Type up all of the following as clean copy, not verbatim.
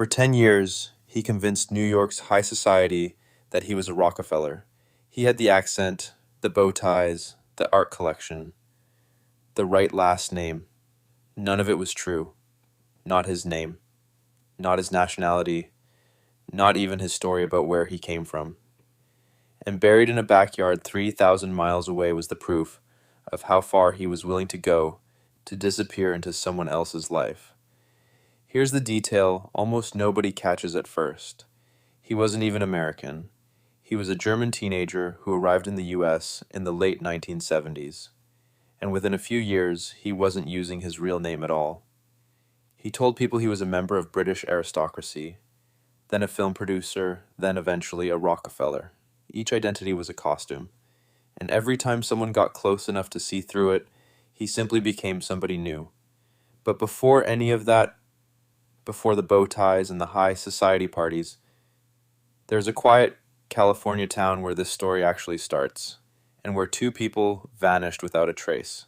For 10 years, he convinced New York's high society that he was a Rockefeller. He had the accent, the bow ties, the art collection, the right last name. None of it was true. Not his name, not his nationality, not even his story about where he came from. And buried in a backyard 3,000 miles away was the proof of how far he was willing to go to disappear into someone else's life. Here's the detail almost nobody catches at first. He wasn't even American. He was a German teenager who arrived in the US in the late 1970s. And within a few years, he wasn't using his real name at all. He told people he was a member of British aristocracy, then a film producer, then eventually a Rockefeller. Each identity was a costume. And every time someone got close enough to see through it, he simply became somebody new. But before any of that, before the bow ties and the high society parties, there's a quiet California town where this story actually starts, and where two people vanished without a trace.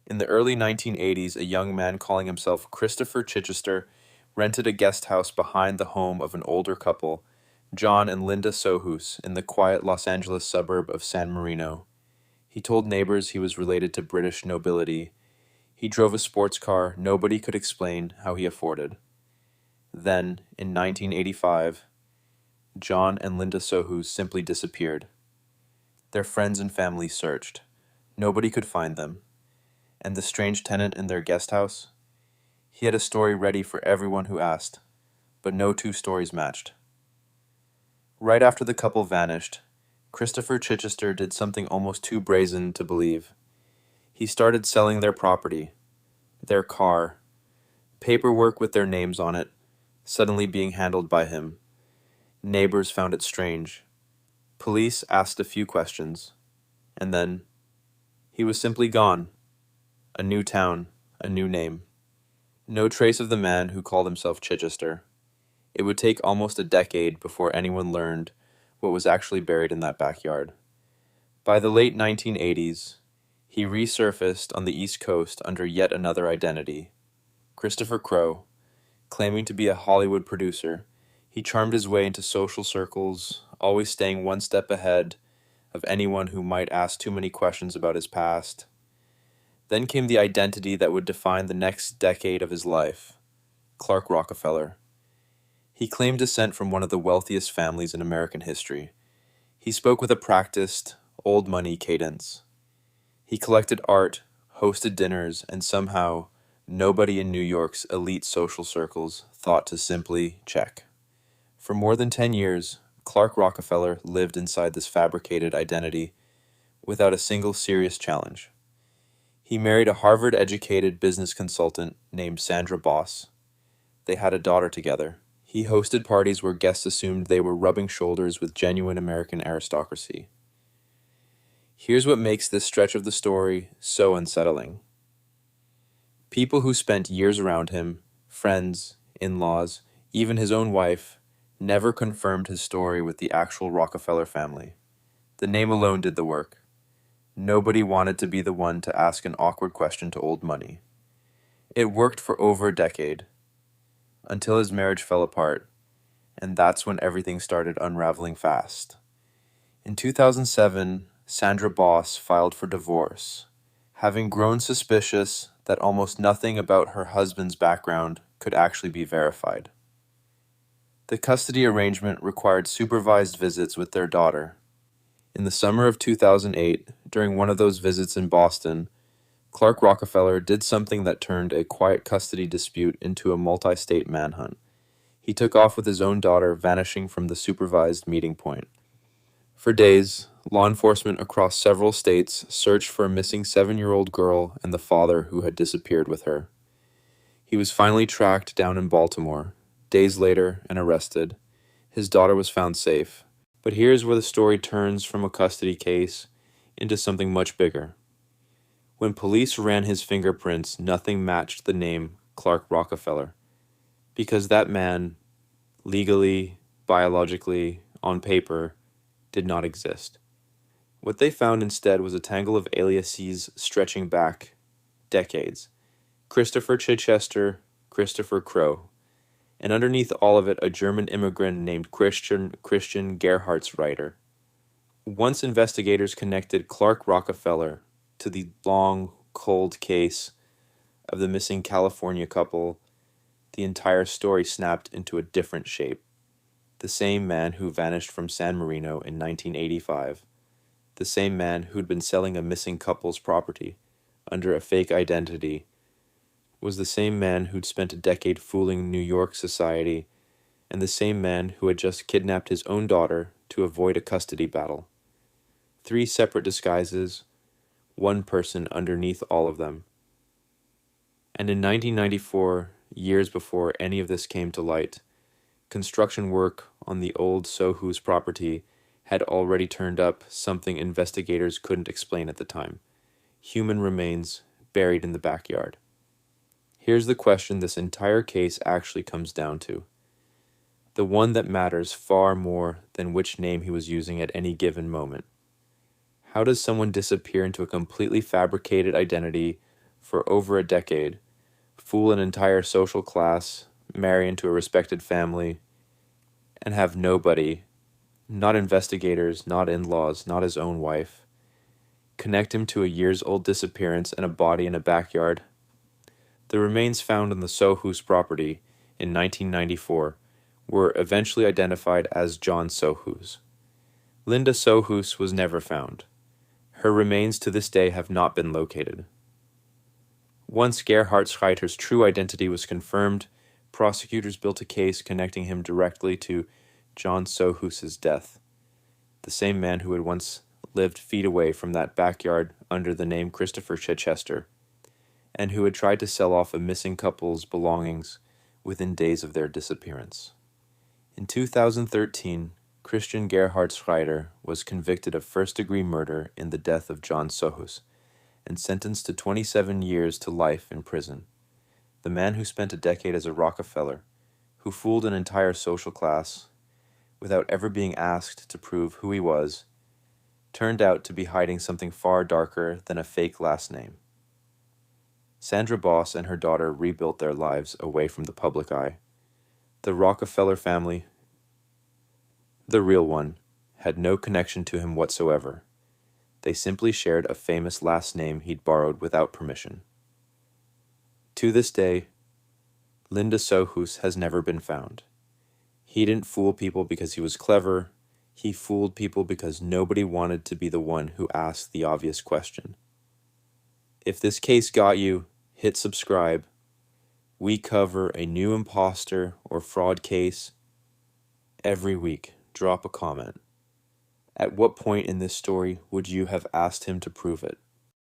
In the early 1980s, a young man calling himself Christopher Chichester rented a guest house behind the home of an older couple, John and Linda Sohus, in the quiet Los Angeles suburb of San Marino. He told neighbors he was related to British nobility. He drove a sports car nobody could explain how he afforded. Then, in 1985, John and Linda Sohus simply disappeared. Their friends and family searched. Nobody could find them. And the strange tenant in their guest house? He had a story ready for everyone who asked, but no two stories matched. Right after the couple vanished, Christopher Chichester did something almost too brazen to believe. He started selling their property, their car, paperwork with their names on it, suddenly being handled by him. Neighbors found it strange. Police asked a few questions, and then he was simply gone. A new town, a new name. No trace of the man who called himself Chichester. It would take almost a decade before anyone learned what was actually buried in that backyard. By the late 1980s, he resurfaced on the East Coast under yet another identity, Christopher Crowe. Claiming to be a Hollywood producer, he charmed his way into social circles, always staying one step ahead of anyone who might ask too many questions about his past. Then came the identity that would define the next decade of his life, Clark Rockefeller. He claimed descent from one of the wealthiest families in American history. He spoke with a practiced, old money cadence. He collected art, hosted dinners, and somehow nobody in New York's elite social circles thought to simply check. For more than 10 years, Clark Rockefeller lived inside this fabricated identity without a single serious challenge. He married a Harvard-educated business consultant named Sandra Boss. They had a daughter together. He hosted parties where guests assumed they were rubbing shoulders with genuine American aristocracy. Here's what makes this stretch of the story so unsettling. People who spent years around him, friends, in-laws, even his own wife, never confirmed his story with the actual Rockefeller family. The name alone did the work. Nobody wanted to be the one to ask an awkward question to old money. It worked for over a decade, until his marriage fell apart, and that's when everything started unraveling fast. In 2007, Sandra Boss filed for divorce, having grown suspicious that almost nothing about her husband's background could actually be verified. The custody arrangement required supervised visits with their daughter. In the summer of 2008, during one of those visits in Boston, Clark Rockefeller did something that turned a quiet custody dispute into a multi-state manhunt. He took off with his own daughter, vanishing from the supervised meeting point. For days, law enforcement across several states searched for a missing 7-year-old girl and the father who had disappeared with her. He was finally tracked down in Baltimore, days later, and arrested. His daughter was found safe. But here's where the story turns from a custody case into something much bigger. When police ran his fingerprints, nothing matched the name Clark Rockefeller, because that man, legally, biologically, on paper, did not exist. What they found instead was a tangle of aliases stretching back decades. Christopher Chichester, Christopher Crowe. and underneath all of it, a German immigrant named Christian Gerhartsreiter. Once investigators connected Clark Rockefeller to the long, cold case of the missing California couple, the entire story snapped into a different shape. The same man who vanished from San Marino in 1985, the same man who'd been selling a missing couple's property under a fake identity, was the same man who'd spent a decade fooling New York society, and the same man who had just kidnapped his own daughter to avoid a custody battle. 3 separate disguises, one person underneath all of them. And in 1994, years before any of this came to light, construction work on the old Sohu's property had already turned up something investigators couldn't explain at the time: human remains buried in the backyard. Here's the question this entire case actually comes down to, the one that matters far more than which name he was using at any given moment. How does someone disappear into a completely fabricated identity for over a decade, fool an entire social class, marry into a respected family, and have nobody, not investigators, not in-laws, not his own wife, connect him to a years-old disappearance and a body in a backyard? The remains found on the Sohu's property in 1994 were eventually identified as John Sohu's. Linda Sohus was never found. Her remains to this day have not been located. Once Gerhartsreiter's true identity was confirmed, prosecutors built a case connecting him directly to John Sohus's death, the same man who had once lived feet away from that backyard under the name Christopher Chichester, and who had tried to sell off a missing couple's belongings within days of their disappearance. In 2013, Christian Gerhartsreiter was convicted of first-degree murder in the death of John Sohus and sentenced to 27 years to life in prison. The man who spent a decade as a Rockefeller, who fooled an entire social class without ever being asked to prove who he was, turned out to be hiding something far darker than a fake last name. Sandra Boss and her daughter rebuilt their lives away from the public eye. The Rockefeller family, the real one, had no connection to him whatsoever. They simply shared a famous last name he'd borrowed without permission. To this day, Linda Sohus has never been found. He didn't fool people because he was clever. He fooled people because nobody wanted to be the one who asked the obvious question. If this case got you, hit subscribe. We cover a new imposter or fraud case every week. Drop a comment. At what point in this story would you have asked him to prove it?